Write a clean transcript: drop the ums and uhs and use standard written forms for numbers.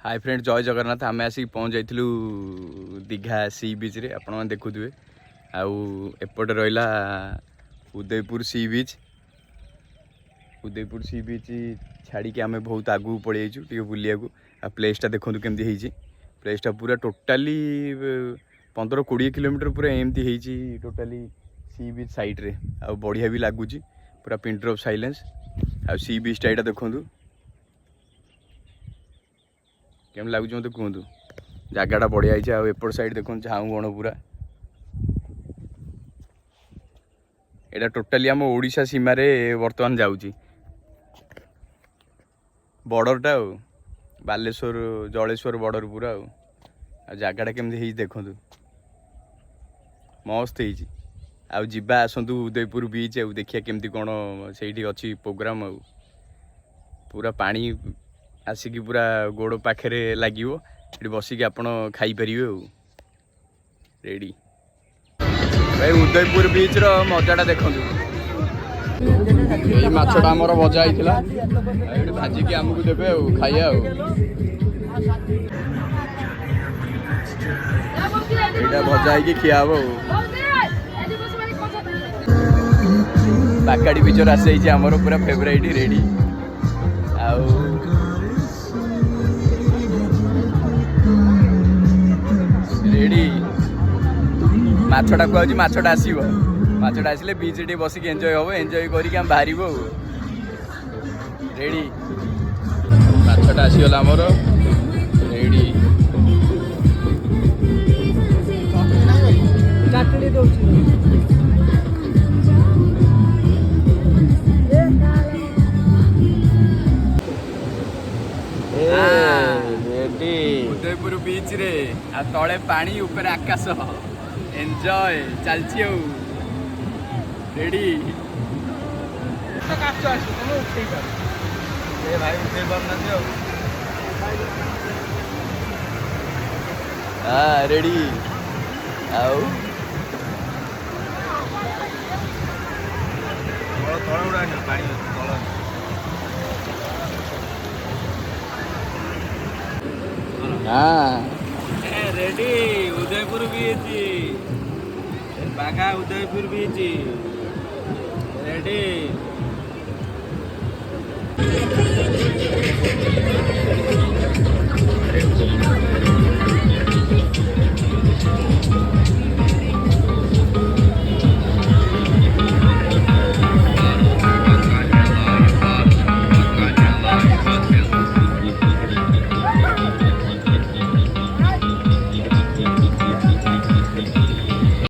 hi friend जय जगन्नाथ आम आसिक पहुँच जाइलु दीघा सी बीच रे आपण मैंने देखुए आउ एपटे रहा उदयपुर सी बीच छाड़ी आम बहुत आगू पड़े टे बुलिया प्लेसटा देखो केमती प्लेसटा पूरा टोटाली 15-20 किलोमीटर पूरा एमती टोटाली सी बीच साइड रे आ बढ़िया भी लगुच पूरा पिन ड्रॉप साइलेंस आ सी बीचटा यहाँ देखूँ केम लगुच मत कहतु जगटा बढ़िया है एपट साइड देखो झाऊ बण पूरा एटा टोटाली आम ओडिशा सीमा रे वर्तमान जाऊँगी बॉर्डरटा बालेश्वर जलेश्वर बॉर्डर पूरा जगटा केमती देखु मस्त आउ जीवा आसतु उदयपुर बीच देखिए केमती कौन से अच्छी प्रोग्राम पूरा पानी आसिक पूरा गोड़ पाखे लगे बसिक आप खाईपर रेडी भाई उदयपुर बीच रो मजाटा देखु माछटा आमर भजा होता भाजिकी आमको देवे खाइया यहाँ भजा हो खिया बाकाड़ी पिक्चर आसी आमर पूरा फेवरेट रेडी आउ रेडी माछटा कहूँ माछटा आसो माछटा आसिले बीच टे बसिक एंजय हम एंजय करके बाहर रेडी माछटा आसीगला आमर रेडी उदयपुर बीच रे आ तले पानी ऊपर आकाश एंजॉय चलची रेडी भाई उठे हाँ रेडी आउ हाँ रेडी उदयपुर बीच बाघा उदयपुर बीच रेडी